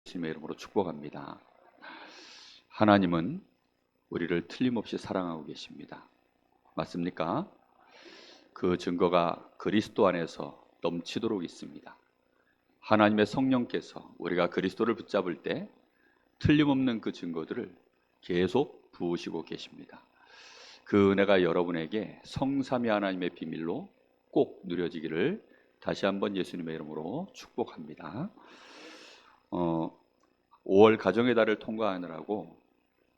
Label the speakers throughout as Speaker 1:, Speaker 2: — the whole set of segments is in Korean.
Speaker 1: 예수님의 이름으로 축복합니다. 하나님은 우리를 틀림없이 사랑하고 계십니다. 맞습니까? 그 증거가 그리스도 안에서 넘치도록 있습니다. 하나님의 성령께서 우리가 그리스도를 붙잡을 때 틀림없는 그 증거들을 계속 부으시고 계십니다. 그 은혜가 여러분에게 성삼위 하나님의 비밀로 꼭 누려지기를 다시 한번 예수님의 이름으로 축복합니다. 5월 가정의 달을 통과하느라고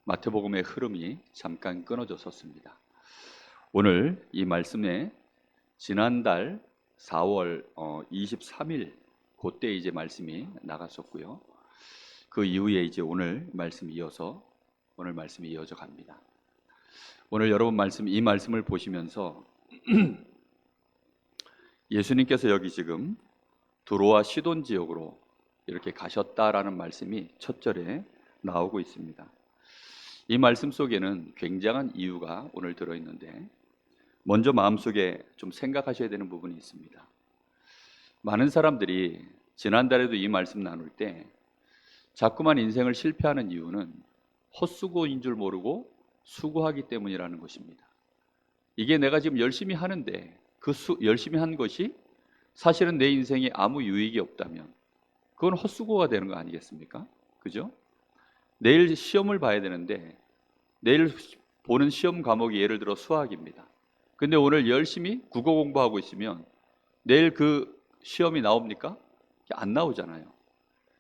Speaker 1: 마태복음의 흐름이 잠깐 끊어졌었습니다. 오늘 이 말씀에 지난달 4월 23일 그때 이제 말씀이 나갔었고요. 그 이후에 이제 오늘 말씀이 이어져 갑니다. 오늘 여러분 이 말씀을 보시면서 예수님께서 여기 지금 두로와 시돈 지역으로 이렇게 가셨다라는 말씀이 첫 절에 나오고 있습니다. 이 말씀 속에는 굉장한 이유가 오늘 들어있는데 먼저 마음속에 좀 생각하셔야 되는 부분이 있습니다. 많은 사람들이 지난달에도 이 말씀 나눌 때 자꾸만 인생을 실패하는 이유는 헛수고인 줄 모르고 수고하기 때문이라는 것입니다. 이게 내가 지금 열심히 하는데 열심히 한 것이 사실은 내 인생에 아무 유익이 없다면 그건 헛수고가 되는 거 아니겠습니까? 그죠? 내일 시험을 봐야 되는데 내일 보는 시험 과목이 예를 들어 수학입니다. 근데 오늘 열심히 국어 공부하고 있으면 내일 그 시험이 나옵니까? 안 나오잖아요.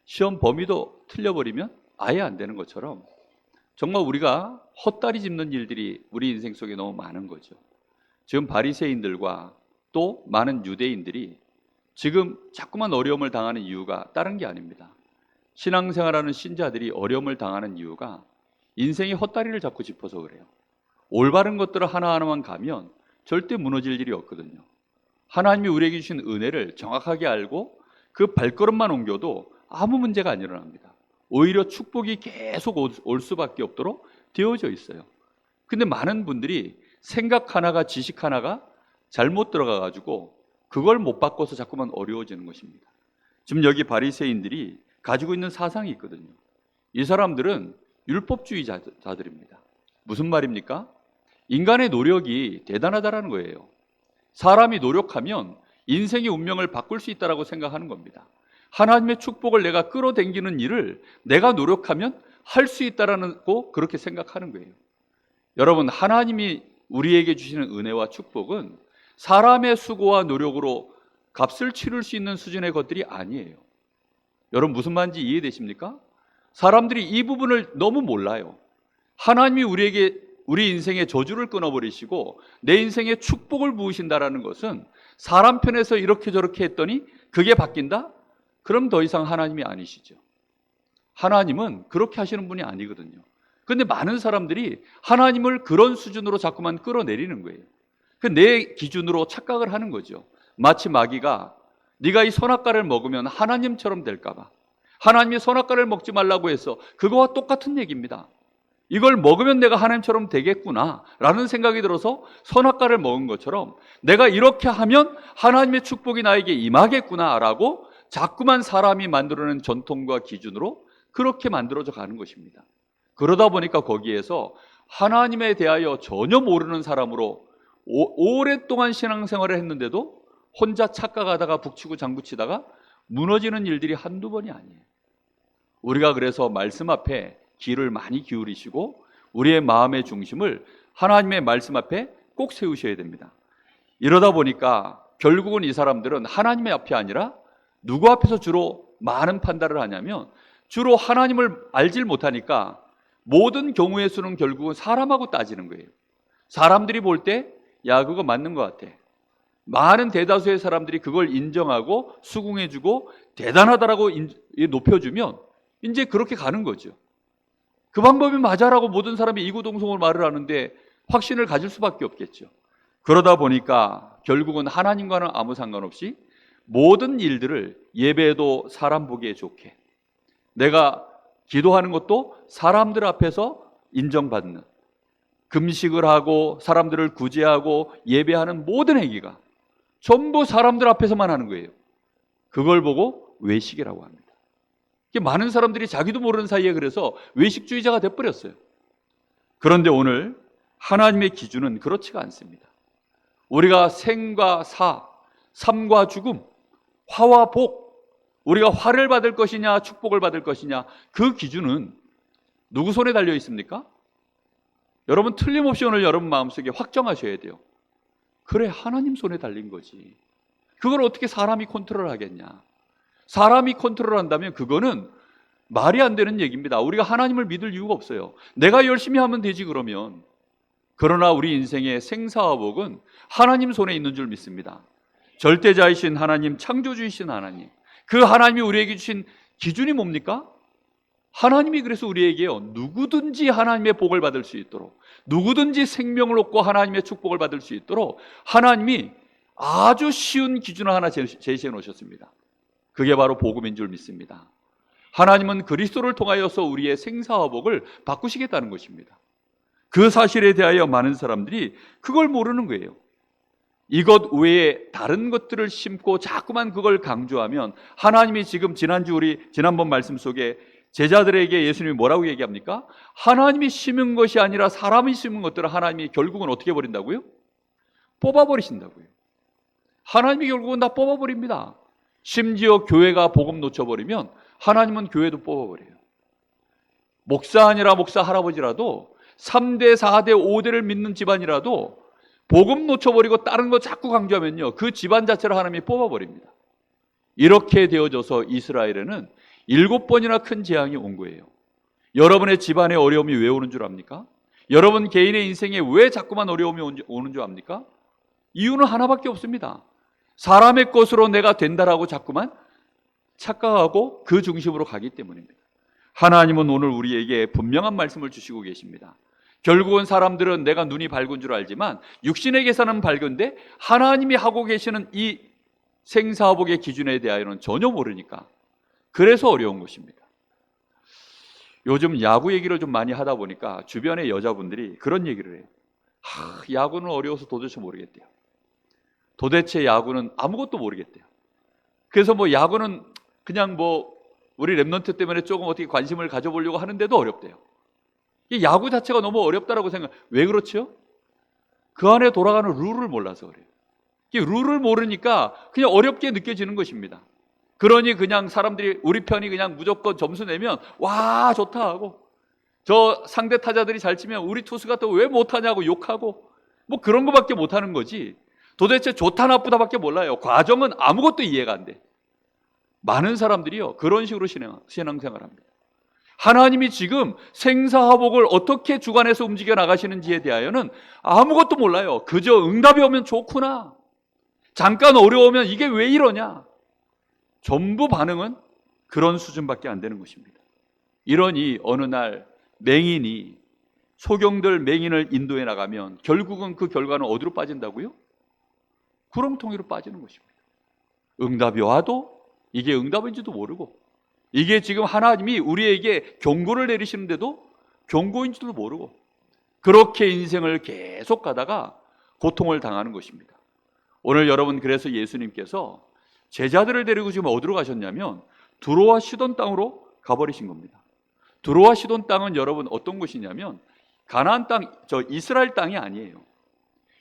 Speaker 1: 시험 범위도 틀려버리면 아예 안 되는 것처럼 정말 우리가 헛다리 짚는 일들이 우리 인생 속에 너무 많은 거죠. 지금 바리새인들과 또 많은 유대인들이 지금 자꾸만 어려움을 당하는 이유가 다른 게 아닙니다. 신앙생활하는 신자들이 어려움을 당하는 이유가 인생이 헛다리를 자꾸 짚어서 그래요. 올바른 것들을 하나하나만 가면 절대 무너질 일이 없거든요. 하나님이 우리에게 주신 은혜를 정확하게 알고 그 발걸음만 옮겨도 아무 문제가 안 일어납니다. 오히려 축복이 계속 올 수밖에 없도록 되어져 있어요. 근데 많은 분들이 생각 하나가 지식 하나가 잘못 들어가가지고 그걸 못 바꿔서 자꾸만 어려워지는 것입니다. 지금 여기 바리새인들이 가지고 있는 사상이 있거든요. 이 사람들은 율법주의자들입니다. 무슨 말입니까? 인간의 노력이 대단하다라는 거예요. 사람이 노력하면 인생의 운명을 바꿀 수 있다라고 생각하는 겁니다. 하나님의 축복을 내가 끌어당기는 일을 내가 노력하면 할 수 있다라고 그렇게 생각하는 거예요. 여러분, 하나님이 우리에게 주시는 은혜와 축복은 사람의 수고와 노력으로 값을 치를 수 있는 수준의 것들이 아니에요. 여러분 무슨 말인지 이해되십니까? 사람들이 이 부분을 너무 몰라요. 하나님이 우리 인생의 저주를 끊어버리시고 내 인생에 축복을 부으신다라는 것은 사람 편에서 이렇게 저렇게 했더니 그게 바뀐다? 그럼 더 이상 하나님이 아니시죠. 하나님은 그렇게 하시는 분이 아니거든요. 그런데 많은 사람들이 하나님을 그런 수준으로 자꾸만 끌어내리는 거예요. 내 기준으로 착각을 하는 거죠. 마치 마귀가 네가 이 선악과를 먹으면 하나님처럼 될까 봐. 하나님이 선악과를 먹지 말라고 해서 그거와 똑같은 얘기입니다. 이걸 먹으면 내가 하나님처럼 되겠구나 라는 생각이 들어서 선악과를 먹은 것처럼 내가 이렇게 하면 하나님의 축복이 나에게 임하겠구나 라고 자꾸만 사람이 만들어낸 전통과 기준으로 그렇게 만들어져 가는 것입니다. 그러다 보니까 거기에서 하나님에 대하여 전혀 모르는 사람으로 오랫동안 신앙생활을 했는데도 혼자 착각하다가 북치고 장구치다가 무너지는 일들이 한두 번이 아니에요. 우리가 그래서 말씀 앞에 귀를 많이 기울이시고 우리의 마음의 중심을 하나님의 말씀 앞에 꼭 세우셔야 됩니다. 이러다 보니까 결국은 이 사람들은 하나님의 앞이 아니라 누구 앞에서 주로 많은 판단을 하냐면 주로 하나님을 알질 못하니까 모든 경우의 수는 결국은 사람하고 따지는 거예요. 사람들이 볼 때 야 그거 맞는 것 같아. 많은 대다수의 사람들이 그걸 인정하고 수긍해주고 대단하다라고 높여주면 이제 그렇게 가는 거죠. 그 방법이 맞아라고 모든 사람이 이구동성으로 말을 하는데 확신을 가질 수밖에 없겠죠. 그러다 보니까 결국은 하나님과는 아무 상관없이 모든 일들을 예배도 사람 보기에 좋게 내가 기도하는 것도 사람들 앞에서 인정받는 금식을 하고 사람들을 구제하고 예배하는 모든 행위가 전부 사람들 앞에서만 하는 거예요. 그걸 보고 외식이라고 합니다. 많은 사람들이 자기도 모르는 사이에 그래서 외식주의자가 돼버렸어요. 그런데 오늘 하나님의 기준은 그렇지가 않습니다. 우리가 생과 사, 삶과 죽음, 화와 복, 우리가 화를 받을 것이냐 축복을 받을 것이냐, 그 기준은 누구 손에 달려 있습니까? 여러분 틀림없이 오늘 여러분 마음속에 확정하셔야 돼요. 그래, 하나님 손에 달린 거지. 그걸 어떻게 사람이 컨트롤하겠냐. 사람이 컨트롤한다면 그거는 말이 안 되는 얘기입니다. 우리가 하나님을 믿을 이유가 없어요. 내가 열심히 하면 되지 그러면. 그러나 우리 인생의 생사와 복은 하나님 손에 있는 줄 믿습니다. 절대자이신 하나님, 창조주이신 하나님, 그 하나님이 우리에게 주신 기준이 뭡니까? 하나님이 그래서 우리에게요, 누구든지 하나님의 복을 받을 수 있도록, 누구든지 생명을 얻고 하나님의 축복을 받을 수 있도록 하나님이 아주 쉬운 기준을 하나 제시해 놓으셨습니다. 그게 바로 복음인 줄 믿습니다. 하나님은 그리스도를 통하여서 우리의 생사와 복을 바꾸시겠다는 것입니다. 그 사실에 대하여 많은 사람들이 그걸 모르는 거예요. 이것 외에 다른 것들을 심고 자꾸만 그걸 강조하면, 하나님이 지금 지난번 말씀 속에 제자들에게 예수님이 뭐라고 얘기합니까? 하나님이 심은 것이 아니라 사람이 심은 것들을 하나님이 결국은 어떻게 버린다고요? 뽑아버리신다고요. 하나님이 결국은 다 뽑아버립니다. 심지어 교회가 복음 놓쳐버리면 하나님은 교회도 뽑아버려요. 목사 아니라 목사 할아버지라도 3대, 4대, 5대를 믿는 집안이라도 복음 놓쳐버리고 다른 거 자꾸 강조하면요, 그 집안 자체를 하나님이 뽑아버립니다. 이렇게 되어져서 이스라엘에는 7번이나 큰 재앙이 온 거예요. 여러분의 집안의 어려움이 왜 오는 줄 압니까? 여러분 개인의 인생에 왜 자꾸만 어려움이 오는 줄 압니까? 이유는 하나밖에 없습니다. 사람의 것으로 내가 된다라고 자꾸만 착각하고 그 중심으로 가기 때문입니다. 하나님은 오늘 우리에게 분명한 말씀을 주시고 계십니다. 결국은 사람들은 내가 눈이 밝은 줄 알지만 육신의 계산은 밝은데 하나님이 하고 계시는 이 생사복의 기준에 대하여는 전혀 모르니까, 그래서 어려운 것입니다. 요즘 야구 얘기를 좀 많이 하다 보니까 주변의 여자분들이 그런 얘기를 해요. 야구는 어려워서 도대체 모르겠대요. 도대체 야구는 아무것도 모르겠대요. 그래서 야구는 그냥 우리 랩런트 때문에 조금 어떻게 관심을 가져보려고 하는데도 어렵대요. 이 야구 자체가 너무 어렵다라고 왜 그렇죠? 그 안에 돌아가는 룰을 몰라서 그래요. 이 룰을 모르니까 그냥 어렵게 느껴지는 것입니다. 그러니 그냥 사람들이 우리 편이 그냥 무조건 점수 내면 와 좋다 하고, 저 상대 타자들이 잘 치면 우리 투수가 또 왜 못하냐고 욕하고, 그런 거밖에 못하는 거지 도대체 좋다 나쁘다밖에 몰라요. 과정은 아무것도 이해가 안 돼. 많은 사람들이요 그런 식으로 신앙생활합니다. 하나님이 지금 생사화복을 어떻게 주관해서 움직여 나가시는지에 대하여는 아무것도 몰라요. 그저 응답이 오면 좋구나, 잠깐 어려우면 이게 왜 이러냐, 전부 반응은 그런 수준밖에 안 되는 것입니다. 이러니 어느 날 맹인이 소경들 맹인을 인도해 나가면 결국은 그 결과는 어디로 빠진다고요? 구렁텅이로 빠지는 것입니다. 응답이 와도 이게 응답인지도 모르고, 이게 지금 하나님이 우리에게 경고를 내리시는데도 경고인지도 모르고, 그렇게 인생을 계속 가다가 고통을 당하는 것입니다. 오늘 여러분, 그래서 예수님께서 제자들을 데리고 지금 어디로 가셨냐면 두로와 시돈 땅으로 가버리신 겁니다. 두로와 시돈 땅은 여러분 어떤 곳이냐면 가나안 땅, 이스라엘 땅이 아니에요.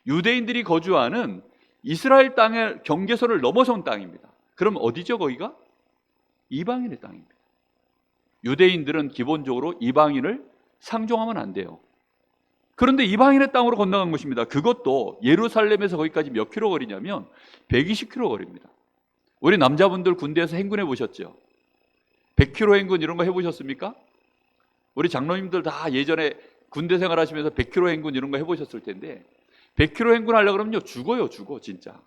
Speaker 1: 유대인들이 거주하는 이스라엘 땅의 경계선을 넘어선 땅입니다. 그럼 어디죠 거기가? 이방인의 땅입니다. 유대인들은 기본적으로 이방인을 상종하면 안 돼요. 그런데 이방인의 땅으로 건너간 것입니다. 그것도 예루살렘에서 거기까지 몇 킬로 거리냐면 120킬로 거리입니다. 우리 남자분들 군대에서 행군해 보셨죠? 100킬로 행군 이런 거 해보셨습니까? 우리 장로님들 다 예전에 군대 생활하시면서 100킬로 행군 이런 거 해보셨을 텐데, 100킬로 행군 하려고 그러면 죽어요, 죽어 진짜.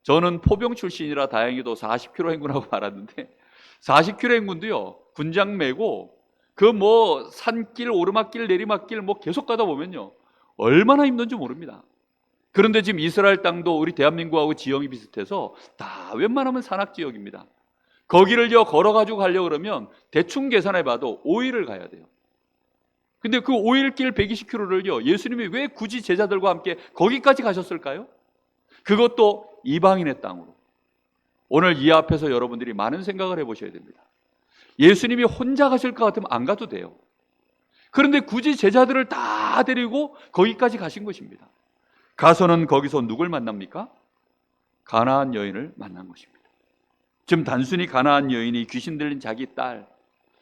Speaker 1: 저는 포병 출신이라 다행히도 40킬로 행군하고 말았는데, 40킬로 행군도요 군장 메고 그 산길, 오르막길, 내리막길 계속 가다 보면요 얼마나 힘든지 모릅니다. 그런데 지금 이스라엘 땅도 우리 대한민국하고 지형이 비슷해서 다 웬만하면 산악지역입니다. 거기를 걸어가지고 가려고 그러면 대충 계산해봐도 5일을 가야 돼요. 근데 그 5일 길 120km를요 예수님이 왜 굳이 제자들과 함께 거기까지 가셨을까요? 그것도 이방인의 땅으로. 오늘 이 앞에서 여러분들이 많은 생각을 해보셔야 됩니다. 예수님이 혼자 가실 것 같으면 안 가도 돼요. 그런데 굳이 제자들을 다 데리고 거기까지 가신 것입니다. 가서는 거기서 누굴 만납니까? 가나안 여인을 만난 것입니다. 지금 단순히 가나안 여인이 귀신 들린 자기 딸,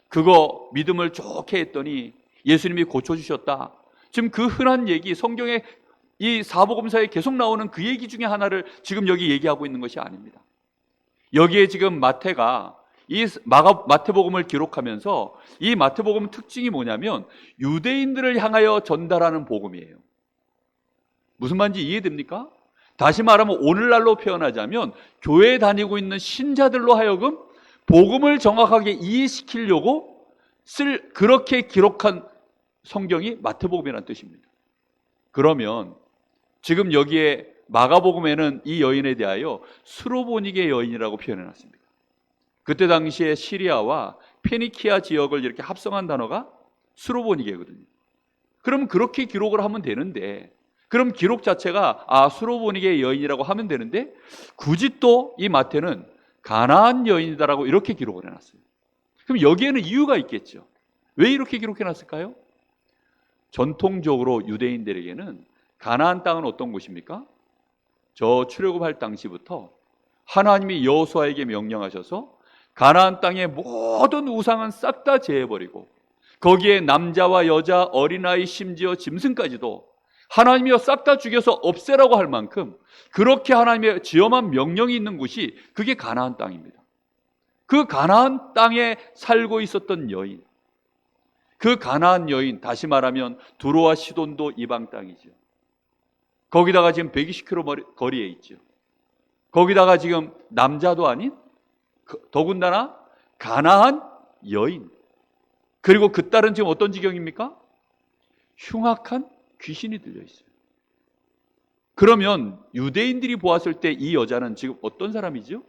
Speaker 1: 그거 믿음을 좋게 했더니 예수님이 고쳐주셨다. 지금 그 흔한 얘기, 성경에 이 사복음서에 계속 나오는 그 얘기 중에 하나를 지금 여기 얘기하고 있는 것이 아닙니다. 여기에 지금 마태가 이 마태복음을 기록하면서 이 마태복음 특징이 뭐냐면 유대인들을 향하여 전달하는 복음이에요. 무슨 말인지 이해됩니까? 다시 말하면 오늘날로 표현하자면 교회에 다니고 있는 신자들로 하여금 복음을 정확하게 이해시키려고 그렇게 기록한 성경이 마태복음이라는 뜻입니다. 그러면 지금 여기에 마가복음에는 이 여인에 대하여 수로보니게 여인이라고 표현해놨습니다. 그때 당시에 시리아와 페니키아 지역을 이렇게 합성한 단어가 수로보니게거든요. 그럼 그렇게 기록을 하면 되는데, 그럼 기록 자체가 수로보니게 여인이라고 하면 되는데 굳이 또 이 마태는 가나안 여인이다라고 이렇게 기록을 해놨어요. 그럼 여기에는 이유가 있겠죠. 왜 이렇게 기록해놨을까요? 전통적으로 유대인들에게는 가나안 땅은 어떤 곳입니까? 저 출애굽할 당시부터 하나님이 여호수아에게 명령하셔서 가나안 땅의 모든 우상은 싹 다 제해버리고 거기에 남자와 여자, 어린아이, 심지어 짐승까지도 하나님이 싹 다 죽여서 없애라고 할 만큼 그렇게 하나님의 지엄한 명령이 있는 곳이 그게 가나안 땅입니다. 그 가나안 땅에 살고 있었던 여인, 그 가나안 여인, 다시 말하면 두로와 시돈도 이방 땅이죠. 거기다가 지금 120km 거리에 있죠. 거기다가 지금 남자도 아닌 더군다나 가나안 여인, 그리고 그 딸은 지금 어떤 지경입니까? 흉악한 귀신이 들려 있어요. 그러면 유대인들이 보았을 때 이 여자는 지금 어떤 사람이죠?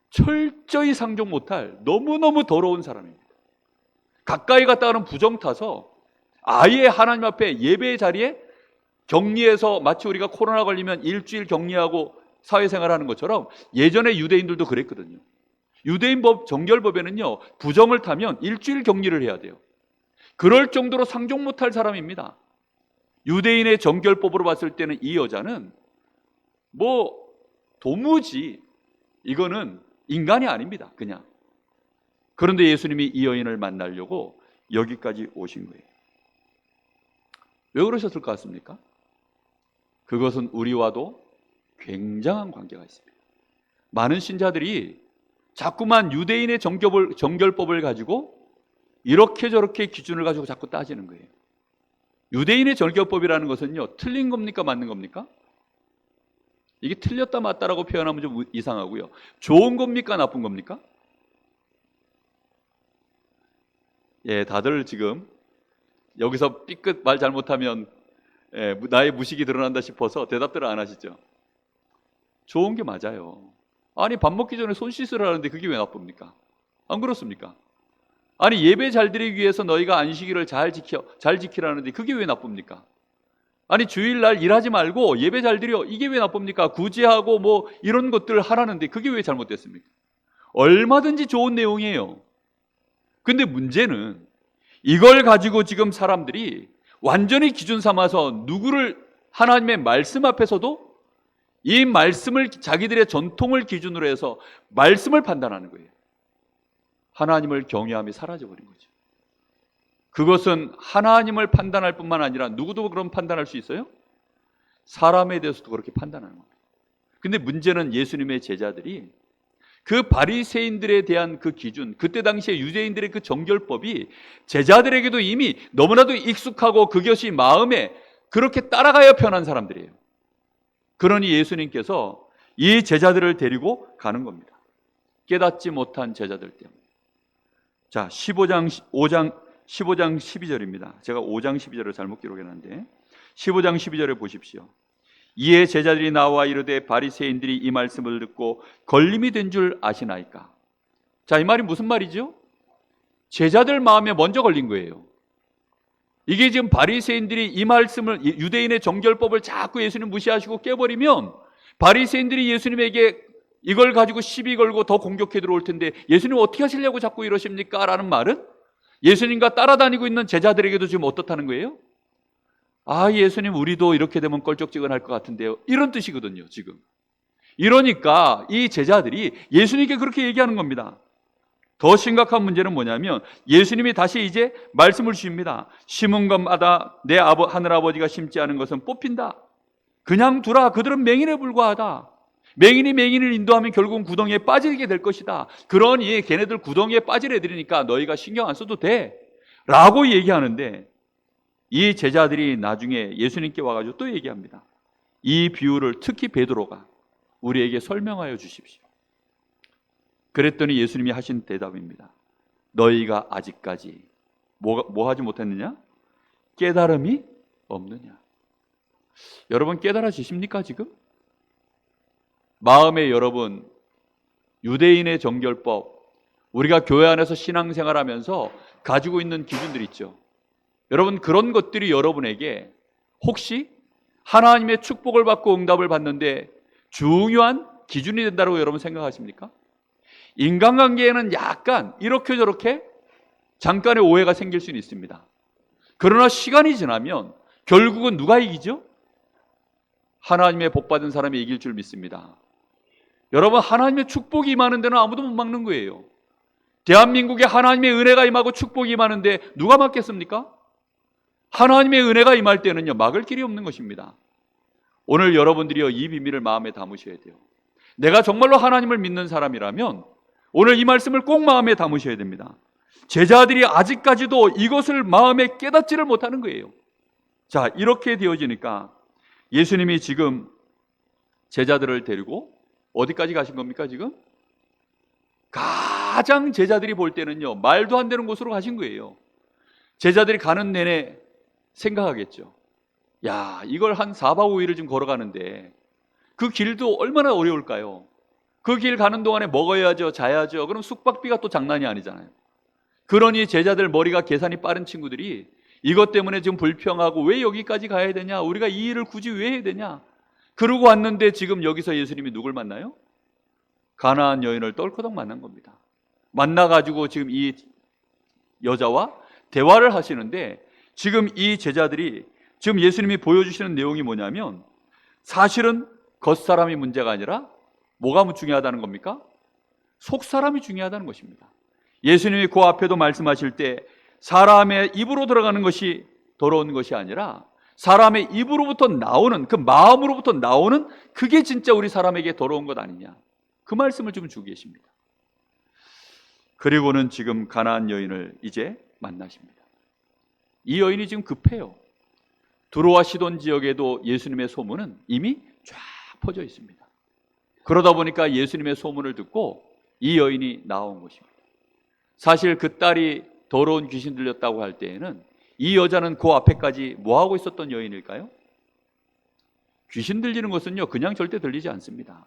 Speaker 1: 철저히 상종 못할 너무너무 더러운 사람입니다. 가까이 갔다가는 부정 타서 아예 하나님 앞에 예배의 자리에 격리해서, 마치 우리가 코로나 걸리면 일주일 격리하고 사회생활하는 것처럼 예전에 유대인들도 그랬거든요. 유대인 법 정결법에는요, 부정을 타면 일주일 격리를 해야 돼요. 그럴 정도로 상종 못할 사람입니다. 유대인의 정결법으로 봤을 때는 이 여자는 도무지 이거는 인간이 아닙니다. 그냥. 그런데 예수님이 이 여인을 만나려고 여기까지 오신 거예요. 왜 그러셨을 것 같습니까? 그것은 우리와도 굉장한 관계가 있습니다. 많은 신자들이 자꾸만 유대인의 정결법을 가지고 이렇게 저렇게 기준을 가지고 자꾸 따지는 거예요. 유대인의 정결법이라는 것은요, 틀린 겁니까? 맞는 겁니까? 이게 틀렸다 맞다라고 표현하면 좀 이상하고요. 좋은 겁니까? 나쁜 겁니까? 예, 다들 지금 여기서 삐끗 말 잘못하면 나의 무식이 드러난다 싶어서 대답들을 안 하시죠? 좋은 게 맞아요. 아니, 밥 먹기 전에 손 씻으라는데 그게 왜 나쁩니까? 안 그렇습니까? 아니, 예배 잘 드리기 위해서 너희가 안식일을 잘 지키라는데 그게 왜 나쁩니까? 아니, 주일날 일하지 말고 예배 잘 드려, 이게 왜 나쁩니까? 구제하고 이런 것들을 하라는데 그게 왜 잘못됐습니까? 얼마든지 좋은 내용이에요. 근데 문제는 이걸 가지고 지금 사람들이 완전히 기준 삼아서 누구를, 하나님의 말씀 앞에서도 이 말씀을, 자기들의 전통을 기준으로 해서 말씀을 판단하는 거예요. 하나님을 경외함이 사라져버린 거죠. 그것은 하나님을 판단할 뿐만 아니라 누구도 그럼 판단할 수 있어요? 사람에 대해서도 그렇게 판단하는 겁니다. 근데 문제는 예수님의 제자들이 그 바리새인들에 대한 그 기준, 그때 당시에 유대인들의 그 정결법이 제자들에게도 이미 너무나도 익숙하고 그것이 마음에 그렇게 따라가야 편한 사람들이에요. 그러니 예수님께서 이 제자들을 데리고 가는 겁니다. 깨닫지 못한 제자들 때문에. 자, 15장 12절입니다. 제가 5장 12절을 잘못 기록해놨는데 15장 12절에 보십시오. 이에 제자들이 나와 이르되 바리새인들이 이 말씀을 듣고 걸림이 된 줄 아시나이까? 자, 이 말이 무슨 말이죠? 제자들 마음에 먼저 걸린 거예요. 이게 지금 바리새인들이 이 말씀을, 유대인의 정결법을 자꾸 예수님 무시하시고 깨버리면 바리새인들이 예수님에게 이걸 가지고 시비 걸고 더 공격해 들어올 텐데 예수님 어떻게 하시려고 자꾸 이러십니까? 라는 말은 예수님과 따라다니고 있는 제자들에게도 지금 어떻다는 거예요? 아, 예수님 우리도 이렇게 되면 껄쩍지근할 것 같은데요. 이런 뜻이거든요, 지금. 이러니까 이 제자들이 예수님께 그렇게 얘기하는 겁니다. 더 심각한 문제는 뭐냐면 예수님이 다시 이제 말씀을 주십니다. 심은 것마다 내 하늘아버지가 심지 않은 것은 뽑힌다. 그냥 두라. 그들은 맹인에 불과하다. 맹인이 맹인을 인도하면 결국은 구덩이에 빠지게 될 것이다. 그러니 걔네들 구덩이에 빠질 애들이니까 너희가 신경 안 써도 돼. 라고 얘기하는데 이 제자들이 나중에 예수님께 와가지고 또 얘기합니다. 이 비유를 특히 베드로가 우리에게 설명하여 주십시오. 그랬더니 예수님이 하신 대답입니다. 너희가 아직까지 뭐 하지 못했느냐? 깨달음이 없느냐? 여러분 깨달아지십니까 지금? 마음에 여러분 유대인의 정결법, 우리가 교회 안에서 신앙생활하면서 가지고 있는 기준들 있죠. 여러분 그런 것들이 여러분에게 혹시 하나님의 축복을 받고 응답을 받는데 중요한 기준이 된다고 여러분 생각하십니까? 인간관계에는 약간 이렇게 저렇게 잠깐의 오해가 생길 수는 있습니다. 그러나 시간이 지나면 결국은 누가 이기죠? 하나님의 복받은 사람이 이길 줄 믿습니다. 여러분 하나님의 축복이 임하는 데는 아무도 못 막는 거예요. 대한민국에 하나님의 은혜가 임하고 축복이 임하는데 누가 막겠습니까? 하나님의 은혜가 임할 때는요 막을 길이 없는 것입니다. 오늘 여러분들이요 이 비밀을 마음에 담으셔야 돼요. 내가 정말로 하나님을 믿는 사람이라면 오늘 이 말씀을 꼭 마음에 담으셔야 됩니다. 제자들이 아직까지도 이것을 마음에 깨닫지를 못하는 거예요. 자, 이렇게 되어지니까 예수님이 지금 제자들을 데리고 어디까지 가신 겁니까 지금? 가장 제자들이 볼 때는요 말도 안 되는 곳으로 가신 거예요. 제자들이 가는 내내 생각하겠죠. 야, 이걸 한 4박 5일을 지금 걸어가는데 그 길도 얼마나 어려울까요? 그 길 가는 동안에 먹어야죠, 자야죠. 그럼 숙박비가 또 장난이 아니잖아요. 그러니 제자들 머리가 계산이 빠른 친구들이 이것 때문에 지금 불평하고 왜 여기까지 가야 되냐? 우리가 이 일을 굳이 왜 해야 되냐? 그러고 왔는데 지금 여기서 예수님이 누굴 만나요? 가나안 여인을 떨커덕 만난 겁니다. 만나가지고 지금 이 여자와 대화를 하시는데 지금 이 제자들이 지금 예수님이 보여주시는 내용이 뭐냐면 사실은 겉사람이 문제가 아니라 뭐가 중요하다는 겁니까? 속사람이 중요하다는 것입니다. 예수님이 그 앞에도 말씀하실 때 사람의 입으로 들어가는 것이 더러운 것이 아니라 사람의 입으로부터 나오는 그 마음으로부터 나오는 그게 진짜 우리 사람에게 더러운 것 아니냐, 그 말씀을 좀 주고 계십니다. 그리고는 지금 가나안 여인을 이제 만나십니다. 이 여인이 지금 급해요. 두로와 시돈 지역에도 예수님의 소문은 이미 쫙 퍼져 있습니다. 그러다 보니까 예수님의 소문을 듣고 이 여인이 나온 것입니다. 사실 그 딸이 더러운 귀신 들렸다고 할 때에는 이 여자는 그 앞에까지 뭐하고 있었던 여인일까요? 귀신 들리는 것은요 그냥 절대 들리지 않습니다.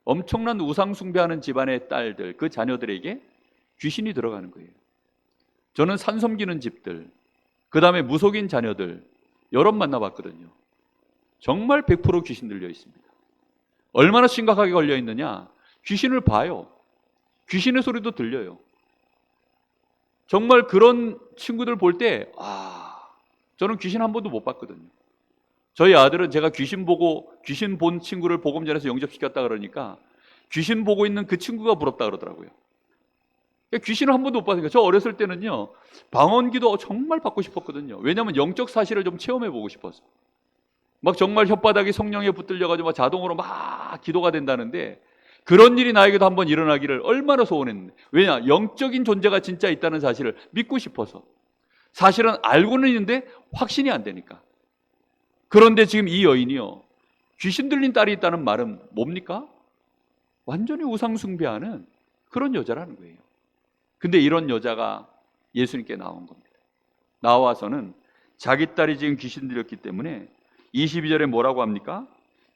Speaker 1: 엄청난 우상 숭배하는 집안의 딸들, 그 자녀들에게 귀신이 들어가는 거예요. 저는 산 섬기는 집들, 그 다음에 무속인 자녀들 여러 번 만나봤거든요. 정말 100% 귀신 들려 있습니다. 얼마나 심각하게 걸려 있느냐? 귀신을 봐요. 귀신의 소리도 들려요. 정말 그런 친구들 볼 때 저는 귀신 한 번도 못 봤거든요. 저희 아들은 제가 귀신 본 친구를 복음전에서 영접시켰다 그러니까 귀신 보고 있는 그 친구가 부럽다 그러더라고요. 귀신을 한 번도 못 봤으니까 저 어렸을 때는요 방언기도 정말 받고 싶었거든요. 왜냐하면 영적 사실을 좀 체험해 보고 싶어서. 막 정말 혓바닥이 성령에 붙들려가지고 막 자동으로 막 기도가 된다는데 그런 일이 나에게도 한번 일어나기를 얼마나 소원했는데, 왜냐? 영적인 존재가 진짜 있다는 사실을 믿고 싶어서. 사실은 알고는 있는데 확신이 안 되니까. 그런데 지금 이 여인이요 귀신 들린 딸이 있다는 말은 뭡니까? 완전히 우상숭배하는 그런 여자라는 거예요. 근데 이런 여자가 예수님께 나온 겁니다. 나와서는 자기 딸이 지금 귀신 들렸기 때문에 22절에 뭐라고 합니까?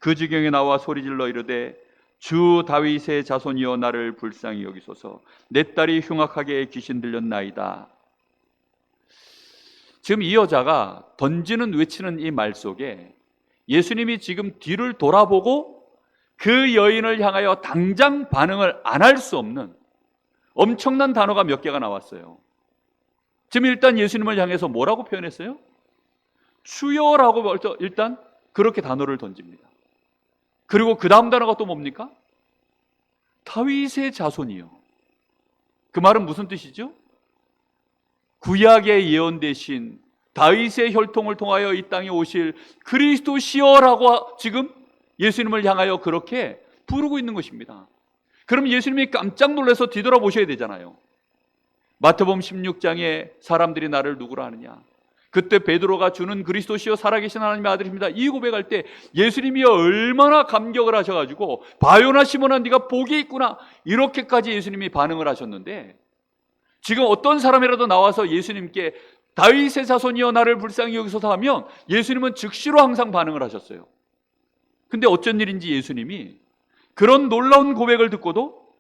Speaker 1: 그 지경에 나와 소리질러 이르되 주 다윗의 자손이여 나를 불쌍히 여기소서, 내 딸이 흉악하게 귀신 들렸나이다. 지금 이 여자가 던지는 외치는 이 말 속에 예수님이 지금 뒤를 돌아보고 그 여인을 향하여 당장 반응을 안 할 수 없는 엄청난 단어가 몇 개가 나왔어요. 지금 일단 예수님을 향해서 뭐라고 표현했어요? 주여라고 일단 그렇게 단어를 던집니다. 그리고 그 다음 단어가 또 뭡니까? 다윗의 자손이요. 그 말은 무슨 뜻이죠? 구약에 예언되신 다윗의 혈통을 통하여 이 땅에 오실 그리스도시여라고 지금 예수님을 향하여 그렇게 부르고 있는 것입니다. 그럼 예수님이 깜짝 놀라서 뒤돌아보셔야 되잖아요. 마태복음 16장에 사람들이 나를 누구라 하느냐, 그때 베드로가 주는 그리스도시여 살아계신 하나님의 아들입니다, 이 고백할 때 예수님이 얼마나 감격을 하셔가지고 바요나 시몬아 네가 복이 있구나, 이렇게까지 예수님이 반응을 하셨는데, 지금 어떤 사람이라도 나와서 예수님께 다윗의 자손이여 나를 불쌍히 여기소서 하면 예수님은 즉시로 항상 반응을 하셨어요. 근데 어쩐 일인지 예수님이 그런 놀라운 고백을 듣고도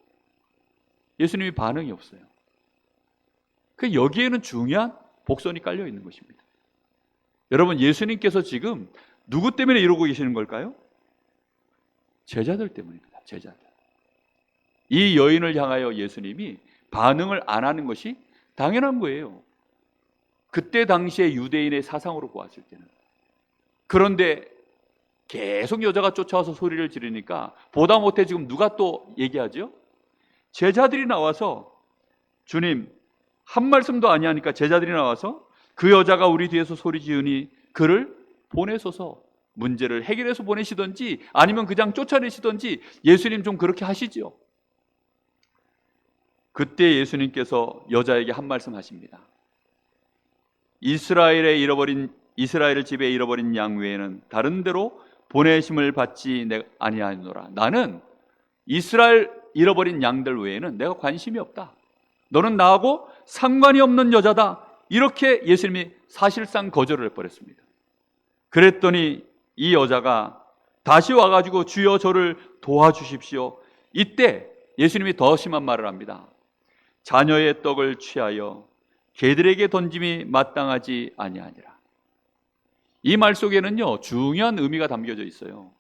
Speaker 1: 예수님이 반응이 없어요. 그 여기에는 중요한 복선이 깔려 있는 것입니다. 여러분, 예수님께서 지금 누구 때문에 이러고 계시는 걸까요? 제자들 때문입니다. 제자들. 이 여인을 향하여 예수님이 반응을 안 하는 것이 당연한 거예요. 그때 당시에 유대인의 사상으로 보았을 때는. 그런데 계속 여자가 쫓아와서 소리를 지르니까 보다 못해 지금 누가 또 얘기하죠? 제자들이 나와서, 주님 한 말씀도 아니하니까 제자들이 나와서 그 여자가 우리 뒤에서 소리 지으니 그를 보내소서, 문제를 해결해서 보내시든지 아니면 그냥 쫓아내시든지 예수님 좀 그렇게 하시죠. 그때 예수님께서 여자에게 한 말씀 하십니다. 이스라엘 집에 잃어버린 양 외에는 다른 데로 보내심을 받지 아니하노라. 나는 이스라엘 잃어버린 양들 외에는 내가 관심이 없다. 너는 나하고 상관이 없는 여자다. 이렇게 예수님이 사실상 거절을 해버렸습니다. 그랬더니 이 여자가 다시 와가지고 주여 저를 도와주십시오. 이때 예수님이 더 심한 말을 합니다. 자녀의 떡을 취하여 개들에게 던짐이 마땅하지 아니하니라. 이 말 속에는요 중요한 의미가 담겨져 있어요.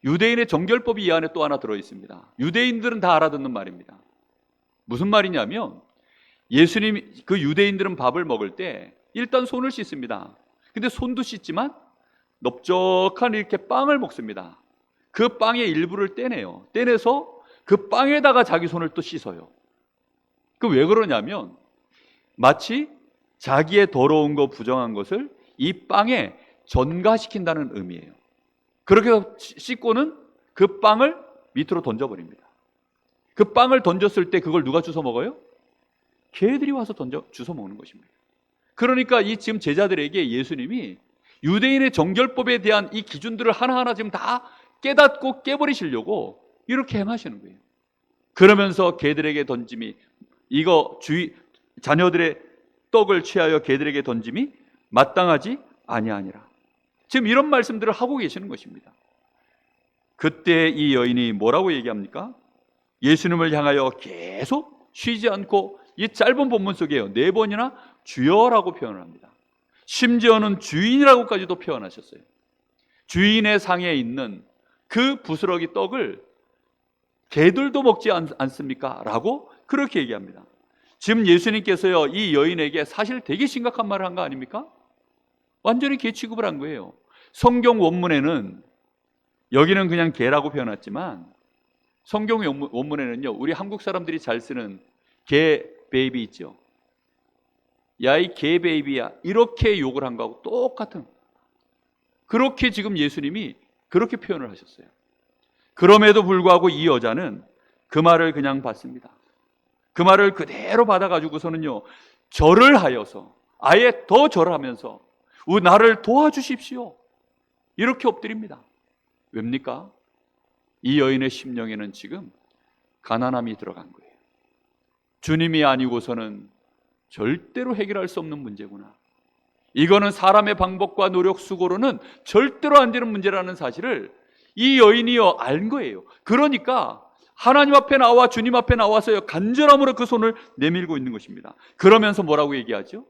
Speaker 1: 유대인의 정결법이 이 안에 또 하나 들어있습니다. 유대인들은 다 알아듣는 말입니다. 무슨 말이냐면, 예수님이, 그 유대인들은 밥을 먹을 때 일단 손을 씻습니다. 근데 손도 씻지만 넓적한 이렇게 빵을 먹습니다. 그 빵의 일부를 떼내요. 떼내서 그 빵에다가 자기 손을 또 씻어요. 그 왜 그러냐면 마치 자기의 더러운 거, 부정한 것을 이 빵에 전가시킨다는 의미예요. 그렇게 해서 씻고는 그 빵을 밑으로 던져버립니다. 그 빵을 던졌을 때 그걸 누가 주워 먹어요? 개들이 와서 주워 먹는 것입니다. 그러니까 이 지금 제자들에게 예수님이 유대인의 정결법에 대한 이 기준들을 하나하나 지금 다 깨닫고 깨버리시려고 이렇게 행하시는 거예요. 그러면서 개들에게 던짐이, 자녀들의 떡을 취하여 개들에게 던짐이 마땅하지 아니하니라. 지금 이런 말씀들을 하고 계시는 것입니다. 그때 이 여인이 뭐라고 얘기합니까? 예수님을 향하여 계속 쉬지 않고 이 짧은 본문 속에요 4번이나 주여라고 표현을 합니다. 심지어는 주인이라고까지도 표현하셨어요. 주인의 상에 있는 그 부스러기 떡을 개들도 먹지 않습니까? 라고 그렇게 얘기합니다. 지금 예수님께서요 이 여인에게 사실 되게 심각한 말을 한 거 아닙니까? 완전히 개 취급을 한 거예요. 성경 원문에는, 여기는 그냥 개라고 표현했지만 성경 원문에는요 우리 한국 사람들이 잘 쓰는 개 베이비 있죠. 야 이 개 베이비야, 이렇게 욕을 한 거하고 똑같은, 그렇게 지금 예수님이 그렇게 표현을 하셨어요. 그럼에도 불구하고 이 여자는 그 말을 그냥 받습니다. 그 말을 그대로 받아가지고서는요 절을 하여서, 아예 더 절하면서 나를 도와주십시오 이렇게 엎드립니다. 왜입니까? 이 여인의 심령에는 지금 가난함이 들어간 거예요. 주님이 아니고서는 절대로 해결할 수 없는 문제구나, 이거는 사람의 방법과 노력 수고로는 절대로 안 되는 문제라는 사실을 이 여인이요 알 거예요. 그러니까 하나님 앞에 나와 주님 앞에 나와서요 간절함으로 그 손을 내밀고 있는 것입니다. 그러면서 뭐라고 얘기하죠?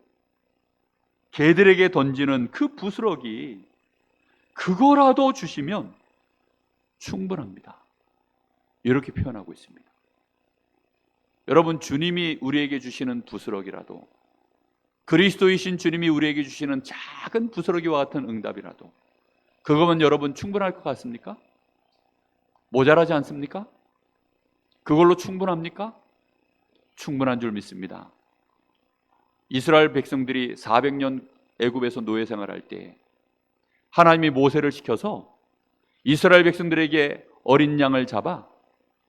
Speaker 1: 개들에게 던지는 그 부스러기, 그거라도 주시면 충분합니다. 이렇게 표현하고 있습니다. 여러분, 주님이 우리에게 주시는 부스러기라도, 그리스도이신 주님이 우리에게 주시는 작은 부스러기와 같은 응답이라도 그거면 여러분 충분할 것 같습니까? 모자라지 않습니까? 그걸로 충분합니까? 충분한 줄 믿습니다. 이스라엘 백성들이 400년 애굽에서 노예 생활할 때 하나님이 모세를 시켜서 이스라엘 백성들에게 어린 양을 잡아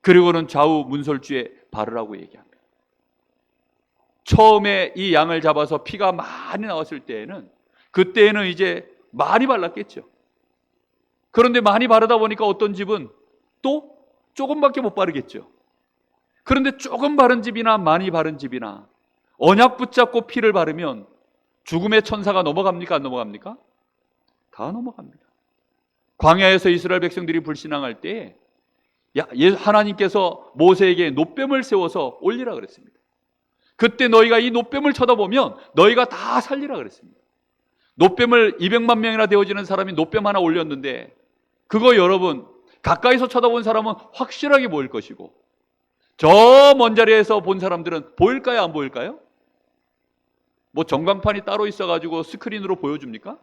Speaker 1: 그리고는 좌우 문설주에 바르라고 얘기합니다. 처음에 이 양을 잡아서 피가 많이 나왔을 때에는, 그때에는 이제 많이 발랐겠죠. 그런데 많이 바르다 보니까 어떤 집은 또 조금밖에 못 바르겠죠. 그런데 조금 바른 집이나 많이 바른 집이나 언약 붙잡고 피를 바르면 죽음의 천사가 넘어갑니까? 안 넘어갑니까? 다 넘어갑니다. 광야에서 이스라엘 백성들이 불신앙할 때 하나님께서 모세에게 놋뱀을 세워서 올리라 그랬습니다. 그때 너희가 이 놋뱀을 쳐다보면 너희가 다 살리라 그랬습니다. 놋뱀을 200만 명이나 되어지는 사람이 놋뱀 하나 올렸는데, 그거 여러분 가까이서 쳐다본 사람은 확실하게 보일 것이고 저 먼 자리에서 본 사람들은 보일까요? 안 보일까요? 뭐 전광판이 따로 있어가지고 스크린으로 보여줍니까?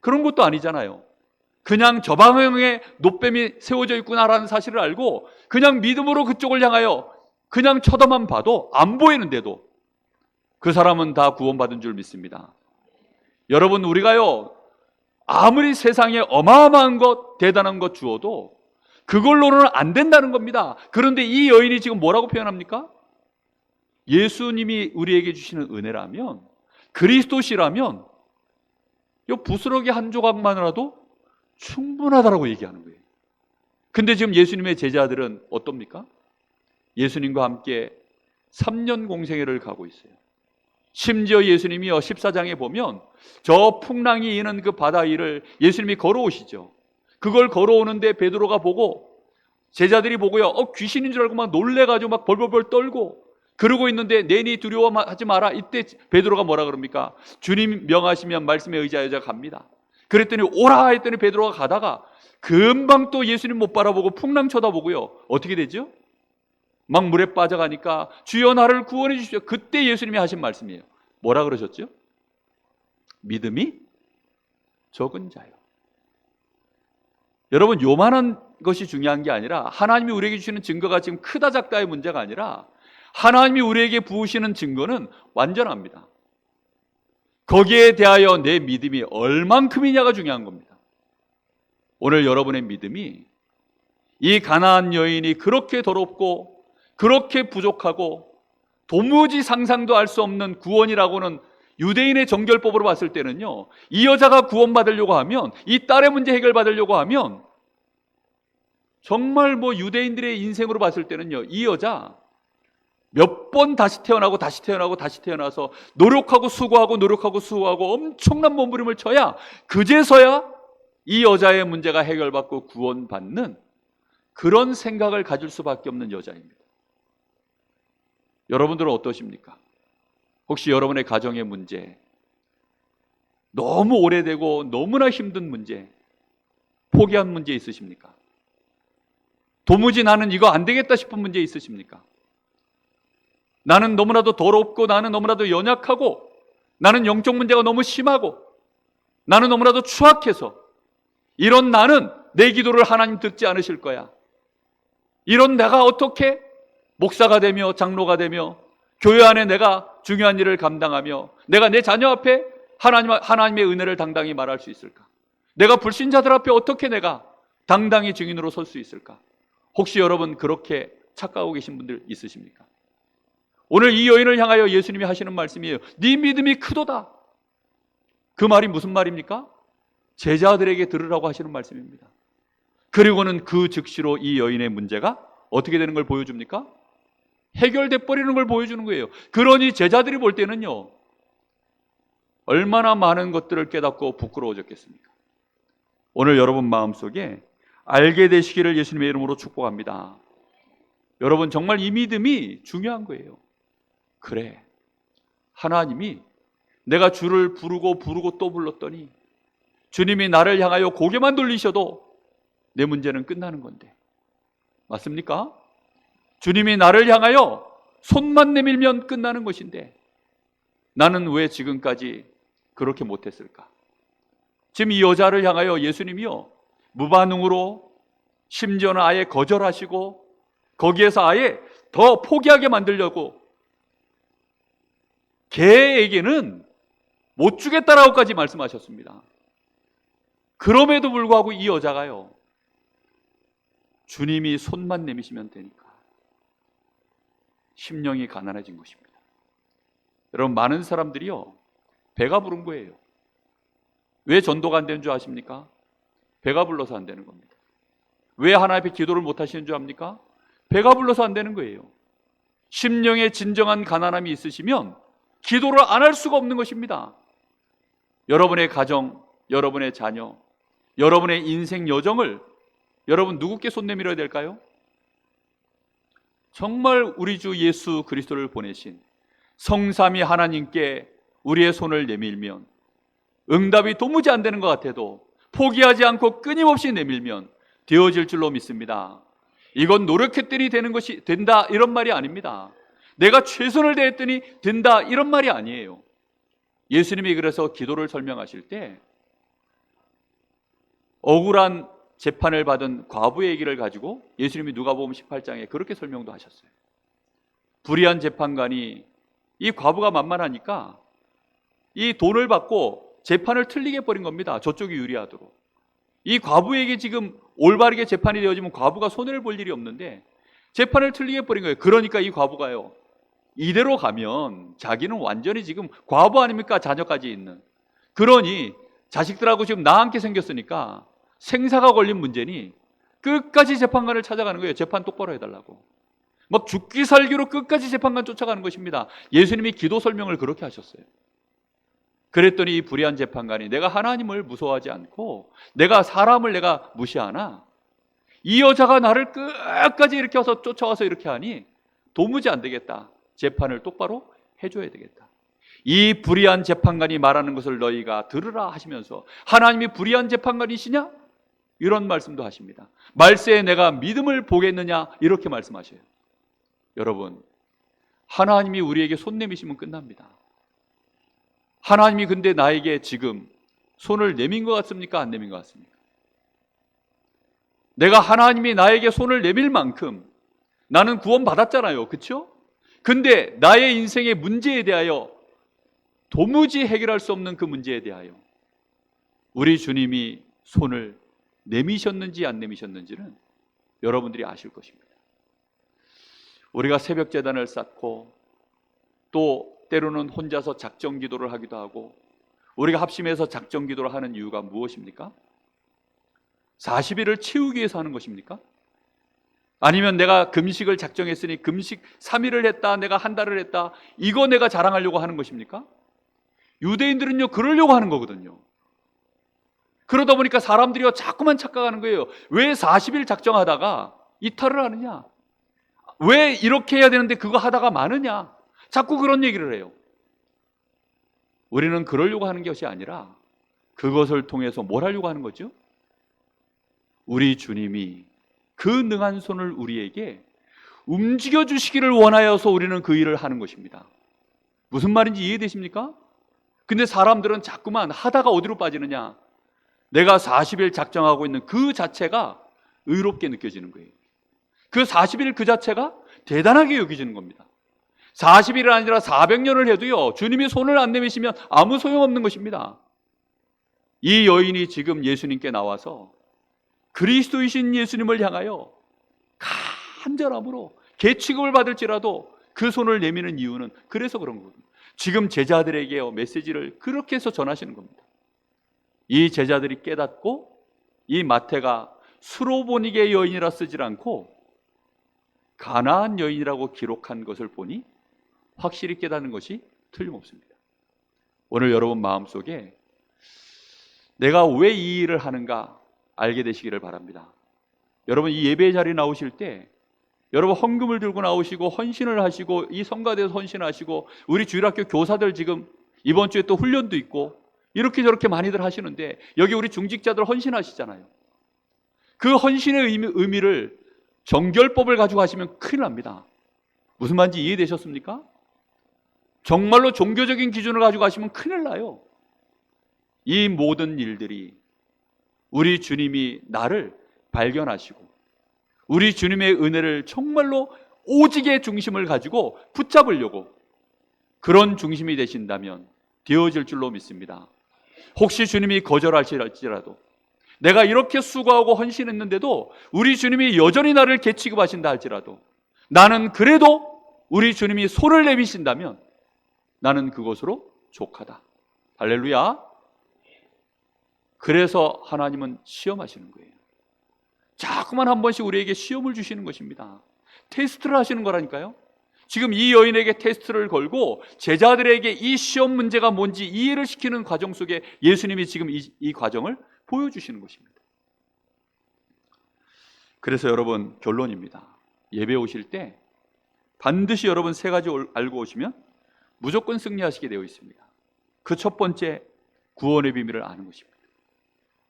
Speaker 1: 그런 것도 아니잖아요. 그냥 저 방향에 놋뱀이 세워져 있구나라는 사실을 알고 그냥 믿음으로 그쪽을 향하여 그냥 쳐다만 봐도 안 보이는데도 그 사람은 다 구원받은 줄 믿습니다. 여러분, 우리가요 아무리 세상에 어마어마한 것, 대단한 것 주어도 그걸로는 안 된다는 겁니다. 그런데 이 여인이 지금 뭐라고 표현합니까? 예수님이 우리에게 주시는 은혜라면, 그리스도시라면 이 부스러기 한 조각만이라도 충분하다라고 얘기하는 거예요. 근데 지금 예수님의 제자들은 어떻습니까? 예수님과 함께 3년 공생애를 가고 있어요. 심지어 예수님이요 14장에 보면 저 풍랑이 이는 그 바다 위를 예수님이 걸어오시죠. 그걸 걸어오는데 베드로가 보고, 제자들이 보고요 귀신인 줄 알고 막 놀래가지고 막 벌벌벌 떨고 그러고 있는데 내니 두려워하지 마라. 이때 베드로가 뭐라 그럽니까? 주님 명하시면 말씀에 의지하여 갑니다. 그랬더니 오라 했더니 베드로가 가다가 금방 또 예수님 못 바라보고 풍랑 쳐다보고요 어떻게 되죠? 막 물에 빠져가니까 주여 나를 구원해 주십시오. 그때 예수님이 하신 말씀이에요. 뭐라 그러셨죠? 믿음이 적은 자요. 여러분, 요만한 것이 중요한 게 아니라 하나님이 우리에게 주시는 증거가 지금 크다 작다의 문제가 아니라 하나님이 우리에게 부으시는 증거는 완전합니다. 거기에 대하여 내 믿음이 얼만큼이냐가 중요한 겁니다. 오늘 여러분의 믿음이 이 가나안 여인이 그렇게 더럽고 그렇게 부족하고 도무지 상상도 할 수 없는 구원이라고는 유대인의 정결법으로 봤을 때는요 이 여자가 구원받으려고 하면, 이 딸의 문제 해결받으려고 하면 정말 뭐 유대인들의 인생으로 봤을 때는요 이 여자 몇 번 다시 태어나고 다시 태어나고 다시 태어나서 노력하고 수고하고 노력하고 수고하고 엄청난 몸부림을 쳐야 그제서야 이 여자의 문제가 해결받고 구원받는 그런 생각을 가질 수밖에 없는 여자입니다. 여러분들은 어떠십니까? 혹시 여러분의 가정의 문제, 너무 오래되고 너무나 힘든 문제, 포기한 문제 있으십니까? 도무지 나는 이거 안 되겠다 싶은 문제 있으십니까? 나는 너무나도 더럽고 나는 너무나도 연약하고 나는 영적 문제가 너무 심하고 나는 너무나도 추악해서 이런 나는 내 기도를 하나님 듣지 않으실 거야. 이런 내가 어떻게 목사가 되며 장로가 되며 교회 안에 내가 중요한 일을 감당하며 내가 내 자녀 앞에 하나님의 은혜를 당당히 말할 수 있을까? 내가 불신자들 앞에 어떻게 내가 당당히 증인으로 설 수 있을까? 혹시 여러분 그렇게 착각하고 계신 분들 있으십니까? 오늘 이 여인을 향하여 예수님이 하시는 말씀이에요. 네 믿음이 크도다. 그 말이 무슨 말입니까? 제자들에게 들으라고 하시는 말씀입니다. 그리고는 그 즉시로 이 여인의 문제가 어떻게 되는 걸 보여줍니까? 해결돼 버리는 걸 보여주는 거예요. 그러니 제자들이 볼 때는요 얼마나 많은 것들을 깨닫고 부끄러워졌겠습니까? 오늘 여러분 마음속에 알게 되시기를 예수님의 이름으로 축복합니다. 여러분 정말 이 믿음이 중요한 거예요. 그래, 하나님이 내가 주를 부르고 또 불렀더니 주님이 나를 향하여 고개만 돌리셔도 내 문제는 끝나는 건데. 맞습니까? 주님이 나를 향하여 손만 내밀면 끝나는 것인데 나는 왜 지금까지 그렇게 못했을까? 지금 이 여자를 향하여 예수님이요, 무반응으로, 심지어는 아예 거절하시고 거기에서 아예 더 포기하게 만들려고, 걔에게는 못 주겠다라고까지 말씀하셨습니다. 그럼에도 불구하고 이 여자가요, 주님이 손만 내미시면 되니까 심령이 가난해진 것입니다. 여러분, 많은 사람들이요, 배가 부른 거예요. 왜 전도가 안 되는 줄 아십니까? 배가 불러서 안 되는 겁니다. 왜 하나님 앞에 기도를 못 하시는 줄 압니까? 배가 불러서 안 되는 거예요. 심령에 진정한 가난함이 있으시면 기도를 안 할 수가 없는 것입니다. 여러분의 가정, 여러분의 자녀, 여러분의 인생 여정을 여러분 누구께 손 내밀어야 될까요? 정말 우리 주 예수 그리스도를 보내신 성삼위 하나님께 우리의 손을 내밀면, 응답이 도무지 안 되는 것 같아도 포기하지 않고 끊임없이 내밀면 되어질 줄로 믿습니다. 이건 노력했더니 되는 것이 된다, 이런 말이 아닙니다. 내가 최선을 다했더니 된다, 이런 말이 아니에요. 예수님이 그래서 기도를 설명하실 때 억울한 재판을 받은 과부의 얘기를 가지고 예수님이 누가복음 18장에 그렇게 설명도 하셨어요. 불의한 재판관이, 이 과부가 만만하니까 이 돈을 받고 재판을 틀리게 해버린 겁니다. 저쪽이 유리하도록. 이 과부에게 지금 올바르게 재판이 되어지면 과부가 손해를 볼 일이 없는데 재판을 틀리게 해버린 거예요. 그러니까 이 과부가요, 이대로 가면 자기는 완전히 지금 과부 아닙니까? 자녀까지 있는. 그러니 자식들하고 지금 나앉게 생겼으니까 생사가 걸린 문제니 끝까지 재판관을 찾아가는 거예요. 재판 똑바로 해달라고. 막 죽기 살기로 끝까지 재판관 쫓아가는 것입니다. 예수님이 기도 설명을 그렇게 하셨어요. 그랬더니 이 불의한 재판관이, 내가 하나님을 무서워하지 않고 내가 사람을 내가 무시하나? 이 여자가 나를 끝까지 이렇게 와서 쫓아와서 이렇게 하니 도무지 안 되겠다. 재판을 똑바로 해줘야 되겠다. 이 불의한 재판관이 말하는 것을 너희가 들으라 하시면서, 하나님이 불의한 재판관이시냐? 이런 말씀도 하십니다. 말세에 내가 믿음을 보겠느냐? 이렇게 말씀하셔요. 여러분, 하나님이 우리에게 손 내미시면 끝납니다. 하나님이 근데 나에게 지금 손을 내민 것 같습니까? 안 내민 것 같습니까? 내가 하나님이 나에게 손을 내밀 만큼 나는 구원 받았잖아요. 그렇죠? 근데 나의 인생의 문제에 대하여, 도무지 해결할 수 없는 그 문제에 대하여 우리 주님이 손을 내미셨는지 안 내미셨는지는 여러분들이 아실 것입니다. 우리가 새벽 제단을 쌓고 또 때로는 혼자서 작정 기도를 하기도 하고, 우리가 합심해서 작정 기도를 하는 이유가 무엇입니까? 40일을 채우기 위해서 하는 것입니까? 아니면 내가 금식을 작정했으니 금식 3일을 했다, 내가 한 달을 했다, 이거 내가 자랑하려고 하는 것입니까? 유대인들은요, 그러려고 하는 거거든요. 그러다 보니까 사람들이요, 자꾸만 착각하는 거예요. 왜 40일 작정하다가 이탈을 하느냐? 왜 이렇게 해야 되는데 그거 하다가 마느냐? 자꾸 그런 얘기를 해요. 우리는 그러려고 하는 것이 아니라 그것을 통해서 뭘 하려고 하는 거죠? 우리 주님이 그 능한 손을 우리에게 움직여 주시기를 원하여서 우리는 그 일을 하는 것입니다. 무슨 말인지 이해되십니까? 근데 사람들은 자꾸만 하다가 어디로 빠지느냐? 내가 40일 작정하고 있는 그 자체가 의롭게 느껴지는 거예요. 그 40일 그 자체가 대단하게 여겨지는 겁니다. 40일이 아니라 400년을 해도요, 주님이 손을 안 내미시면 아무 소용없는 것입니다. 이 여인이 지금 예수님께 나와서 그리스도이신 예수님을 향하여 간절함으로 개취급을 받을지라도 그 손을 내미는 이유는 그래서 그런 거거든요. 지금 제자들에게 메시지를 그렇게 해서 전하시는 겁니다. 이 제자들이 깨닫고, 이 마태가 수로보니게 여인이라 쓰질 않고 가나안 여인이라고 기록한 것을 보니 확실히 깨닫는 것이 틀림없습니다. 오늘 여러분 마음속에 내가 왜 이 일을 하는가 알게 되시기를 바랍니다. 여러분, 이 예배 자리에 나오실 때 여러분 헌금을 들고 나오시고 헌신을 하시고, 이 성가대에서 헌신하시고, 우리 주일학교 교사들 지금 이번 주에 또 훈련도 있고 이렇게 저렇게 많이들 하시는데, 여기 우리 중직자들 헌신하시잖아요. 그 헌신의 의미를 정결법을 가지고 하시면 큰일 납니다. 무슨 말인지 이해되셨습니까? 정말로 종교적인 기준을 가지고 하시면 큰일 나요. 이 모든 일들이 우리 주님이 나를 발견하시고 우리 주님의 은혜를 정말로 오직의 중심을 가지고 붙잡으려고 그런 중심이 되신다면 되어질 줄로 믿습니다. 혹시 주님이 거절하실지라도 내가 이렇게 수고하고 헌신했는데도 우리 주님이 여전히 나를 개취급하신다 할지라도 나는 그래도 우리 주님이 손을 내미신다면 나는 그것으로 족하다. 할렐루야. 그래서 하나님은 시험하시는 거예요. 자꾸만 한 번씩 우리에게 시험을 주시는 것입니다. 테스트를 하시는 거라니까요. 지금 이 여인에게 테스트를 걸고 제자들에게 이 시험 문제가 뭔지 이해를 시키는 과정 속에 예수님이 지금 이 과정을 보여주시는 것입니다. 그래서 여러분 결론입니다. 예배 오실 때 반드시 여러분 세 가지 알고 오시면 무조건 승리하시게 되어 있습니다. 그 첫 번째, 구원의 비밀을 아는 것입니다.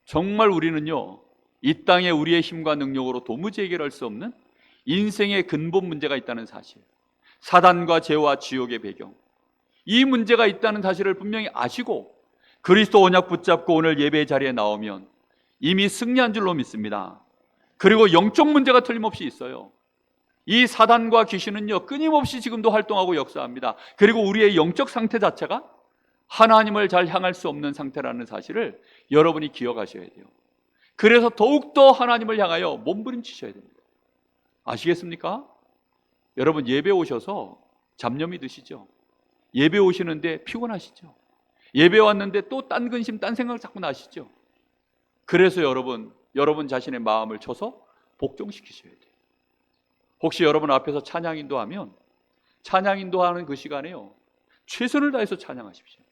Speaker 1: 정말 우리는요, 이 땅에 우리의 힘과 능력으로 도무지 해결할 수 없는 인생의 근본 문제가 있다는 사실, 사단과 죄와 지옥의 배경, 이 문제가 있다는 사실을 분명히 아시고 그리스도 언약 붙잡고 오늘 예배 자리에 나오면 이미 승리한 줄로 믿습니다. 그리고 영적 문제가 틀림없이 있어요. 이 사단과 귀신은요, 끊임없이 지금도 활동하고 역사합니다. 그리고 우리의 영적 상태 자체가 하나님을 잘 향할 수 없는 상태라는 사실을 여러분이 기억하셔야 돼요. 그래서 더욱더 하나님을 향하여 몸부림치셔야 됩니다. 아시겠습니까? 여러분 예배 오셔서 잡념이 드시죠? 예배 오시는데 피곤하시죠? 예배 왔는데 또 딴 근심, 딴 생각 자꾸 나시죠? 그래서 여러분 자신의 마음을 쳐서 복종시키셔야 돼요. 혹시 여러분 앞에서 찬양 인도하면 찬양 인도하는 그 시간에요, 최선을 다해서 찬양하십시오.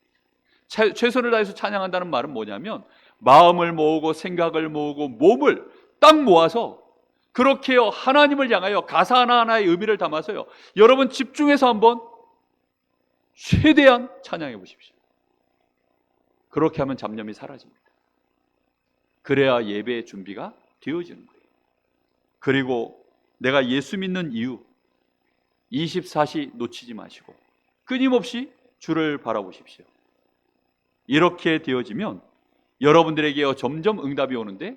Speaker 1: 최선을 다해서 찬양한다는 말은 뭐냐면 마음을 모으고 생각을 모으고 몸을 딱 모아서 그렇게요 하나님을 향하여 가사 하나하나의 의미를 담아서요 여러분 집중해서 한번 최대한 찬양해 보십시오. 그렇게 하면 잡념이 사라집니다. 그래야 예배의 준비가 되어지는 거예요. 그리고 내가 예수 믿는 이유 24시 놓치지 마시고 끊임없이 주를 바라보십시오. 이렇게 되어지면 여러분들에게 점점 응답이 오는데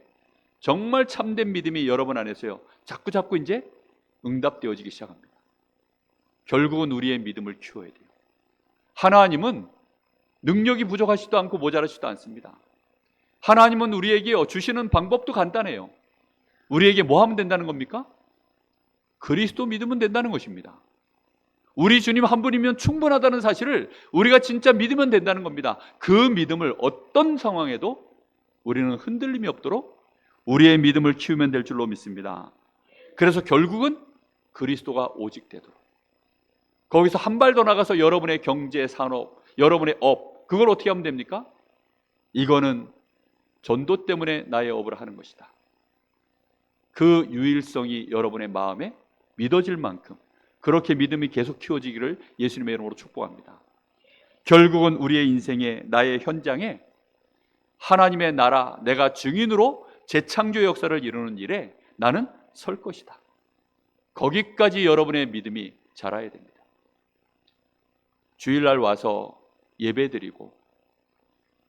Speaker 1: 정말 참된 믿음이 여러분 안에서요 자꾸 이제 응답되어지기 시작합니다. 결국은 우리의 믿음을 키워야 돼요. 하나님은 능력이 부족하지도 않고 모자라지도 않습니다. 하나님은 우리에게 주시는 방법도 간단해요. 우리에게 뭐 하면 된다는 겁니까? 그리스도 믿으면 된다는 것입니다. 우리 주님 한 분이면 충분하다는 사실을 우리가 진짜 믿으면 된다는 겁니다. 그 믿음을 어떤 상황에도 우리는 흔들림이 없도록 우리의 믿음을 키우면 될 줄로 믿습니다. 그래서 결국은 그리스도가 오직 되도록, 거기서 한 발 더 나가서 여러분의 경제, 산업, 여러분의 업, 그걸 어떻게 하면 됩니까? 이거는 전도 때문에 나의 업을 하는 것이다. 그 유일성이 여러분의 마음에 믿어질 만큼 그렇게 믿음이 계속 키워지기를 예수님의 이름으로 축복합니다. 결국은 우리의 인생에, 나의 현장에 하나님의 나라, 내가 증인으로 재창조 역사를 이루는 일에 나는 설 것이다. 거기까지 여러분의 믿음이 자라야 됩니다. 주일날 와서 예배 드리고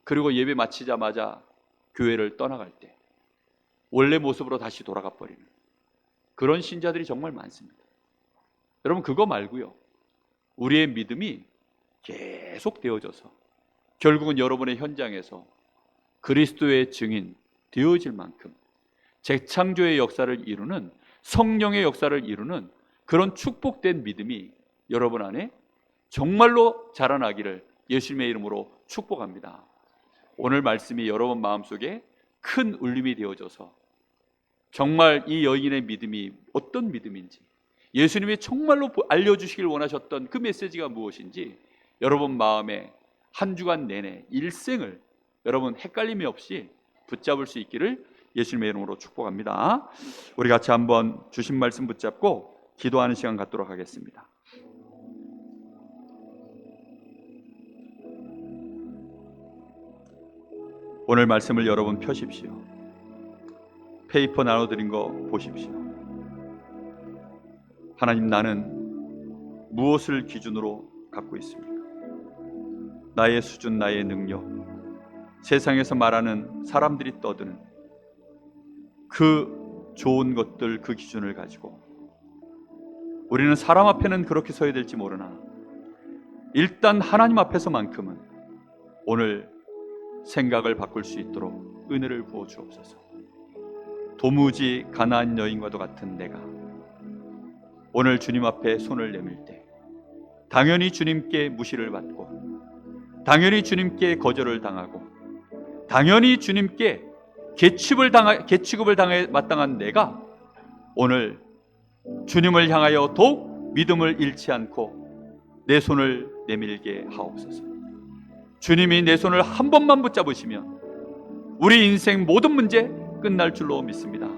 Speaker 1: 그리고 예배 마치자마자 교회를 떠나갈 때 원래 모습으로 다시 돌아가 버리는 그런 신자들이 정말 많습니다. 여러분 그거 말고요, 우리의 믿음이 계속 되어져서 결국은 여러분의 현장에서 그리스도의 증인 되어질 만큼 재창조의 역사를 이루는, 성령의 역사를 이루는 그런 축복된 믿음이 여러분 안에 정말로 자라나기를 예수님의 이름으로 축복합니다. 오늘 말씀이 여러분 마음속에 큰 울림이 되어져서 정말 이 여인의 믿음이 어떤 믿음인지, 예수님이 정말로 알려주시길 원하셨던 그 메시지가 무엇인지 여러분 마음에 한 주간 내내 일생을 여러분 헷갈림이 없이 붙잡을 수 있기를 예수님의 이름으로 축복합니다. 우리 같이 한번 주신 말씀 붙잡고 기도하는 시간 갖도록 하겠습니다. 오늘 말씀을 여러분 펴십시오. 페이퍼 나눠드린 거 보십시오. 하나님, 나는 무엇을 기준으로 갖고 있습니까? 나의 수준, 나의 능력, 세상에서 말하는 사람들이 떠드는 그 좋은 것들, 그 기준을 가지고 우리는 사람 앞에는 그렇게 서야 될지 모르나 일단 하나님 앞에서만큼은 오늘 생각을 바꿀 수 있도록 은혜를 부어 주옵소서. 도무지 가나안 여인과도 같은 내가 오늘 주님 앞에 손을 내밀 때 당연히 주님께 무시를 받고, 당연히 주님께 거절을 당하고, 당연히 주님께 계취급을 당해 마땅한 내가 오늘 주님을 향하여 더욱 믿음을 잃지 않고 내 손을 내밀게 하옵소서. 주님이 내 손을 한 번만 붙잡으시면 우리 인생 모든 문제 끝날 줄로 믿습니다.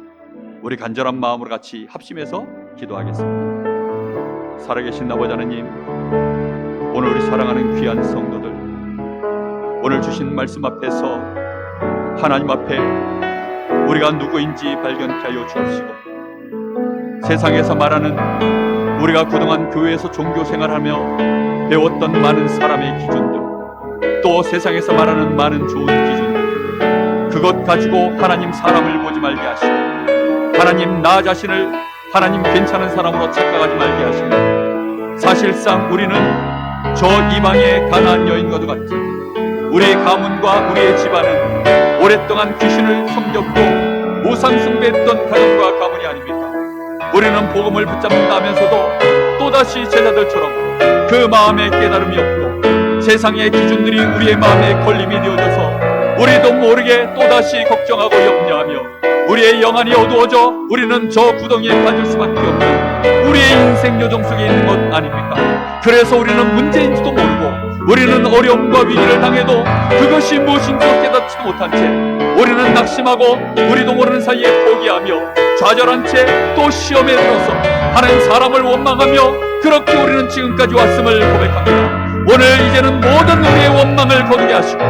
Speaker 1: 우리 간절한 마음으로 같이 합심해서 기도하겠습니다. 살아계신 아버지 하나님, 오늘 우리 사랑하는 귀한 성도들, 오늘 주신 말씀 앞에서 하나님 앞에 우리가 누구인지 발견케 하여 주옵시고, 세상에서 말하는 우리가 그동안 교회에서 종교생활하며 배웠던 많은 사람의 기준들, 또 세상에서 말하는 많은 좋은 기준들, 그것 가지고 하나님 사람을 보지 말게 하시고, 하나님 나 자신을 하나님 괜찮은 사람으로 착각하지 말게 하시고, 사실상 우리는 저 이방의 가나안 여인과도 같이 우리의 가문과 우리의 집안은 오랫동안 귀신을 섬겼고 우상 숭배했던 가정과 가문이 아닙니까? 우리는 복음을 붙잡는다면서도 또다시 제자들처럼 그 마음에 깨달음이 없고 세상의 기준들이 우리의 마음에 걸림이 되어져서 우리도 모르게 또다시 걱정하고 염려하며 우리의 영안이 어두워져 우리는 저 구덩이에 빠질 수밖에 없는 우리의 인생 요정 속에 있는 것 아닙니까? 그래서 우리는 문제인지도 모르고 우리는 어려움과 위기를 당해도 그것이 무엇인지 깨닫지도 못한 채 우리는 낙심하고 우리도 모르는 사이에 포기하며 좌절한 채 또 시험에 들어서 하는 사람을 원망하며 그렇게 우리는 지금까지 왔음을 고백합니다. 오늘 이제는 모든 우리의 원망을 거두게 하시고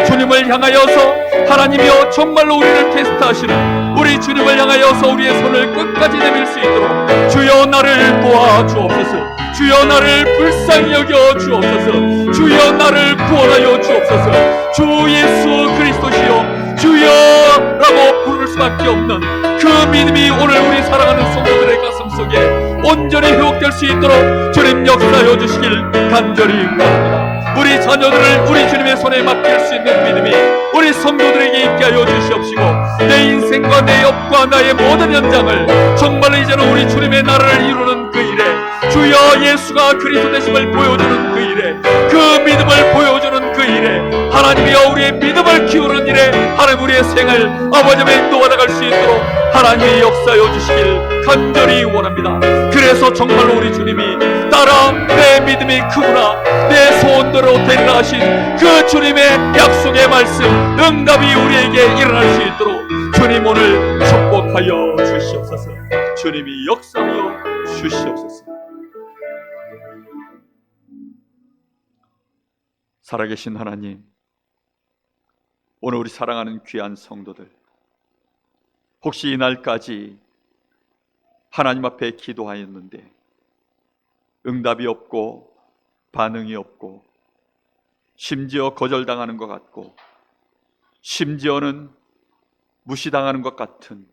Speaker 1: 주님을 향하여서 하나님이여 정말로 우리를 테스트하시는 우리 주님을 향하여서 우리의 손을 끝까지 내밀 수 있도록 주여 나를 도와주옵소서. 주여 나를 불쌍히 여겨 주옵소서. 주여 나를 구원하여 주옵소서. 주 예수 그리스도시여 주여라고 부를 수밖에 없는 그 믿음이 오늘 우리 사랑하는 성도들의 가슴 속에 온전히 회복될 수 있도록 주님 역사하여 주시길 간절히 원합니다. 우리 자녀들을 우리 주님의 손에 맡길 수 있는 믿음이 우리 성도들에게 있게 하여 주시옵시고, 내 인생과 내 옆과 나의 모든 현장을 정말로 이제는 우리 주님의 나라를 이루는 그 일에 주여 예수가 그리스도 되심을 보여주는 그 일에 그 믿음을 보여주는 그 일에 하나님이여 우리의 믿음을 키우는 일에 하나님 우리의 생을 아버지의 인도받아갈 수 있도록 하나님이 역사하여 주시길 간절히 원합니다. 그래서 정말로 우리 주님이 따라 내 믿음이 크구나 내 소원대로 되리라 하신 그 주님의 약속의 말씀 응답이 우리에게 일어날 수 있도록 주님 오늘 축복하여 주시옵소서. 주님이 역사하여 주시옵소서. 살아계신 하나님, 오늘 우리 사랑하는 귀한 성도들, 혹시 이날까지 하나님 앞에 기도하였는데 응답이 없고 반응이 없고 심지어 거절당하는 것 같고 심지어는 무시당하는 것 같은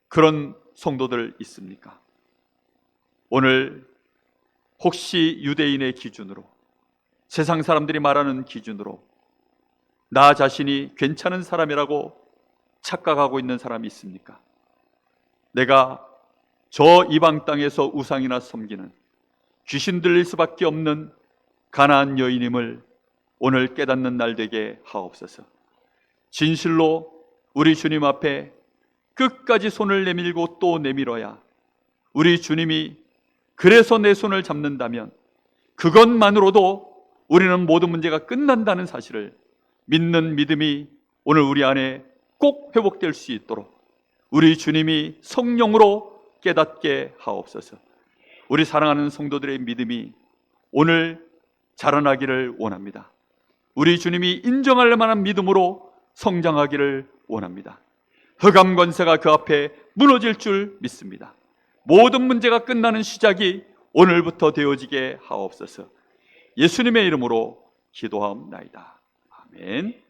Speaker 1: 그런 성도들 있습니까? 오늘 혹시 유대인의 기준으로, 세상 사람들이 말하는 기준으로 나 자신이 괜찮은 사람이라고 착각하고 있는 사람이 있습니까? 내가 저 이방 땅에서 우상이나 섬기는 귀신 들릴 수밖에 없는 가나안 여인임을 오늘 깨닫는 날 되게 하옵소서. 진실로 우리 주님 앞에 끝까지 손을 내밀고 또 내밀어야 우리 주님이 그래서 내 손을 잡는다면 그것만으로도 우리는 모든 문제가 끝난다는 사실을 믿는 믿음이 오늘 우리 안에 꼭 회복될 수 있도록 우리 주님이 성령으로 깨닫게 하옵소서. 우리 사랑하는 성도들의 믿음이 오늘 자라나기를 원합니다. 우리 주님이 인정할 만한 믿음으로 성장하기를 원합니다. 흑암 권세가 그 앞에 무너질 줄 믿습니다. 모든 문제가 끝나는 시작이 오늘부터 되어지게 하옵소서. 예수님의 이름으로 기도하옵나이다. 아멘.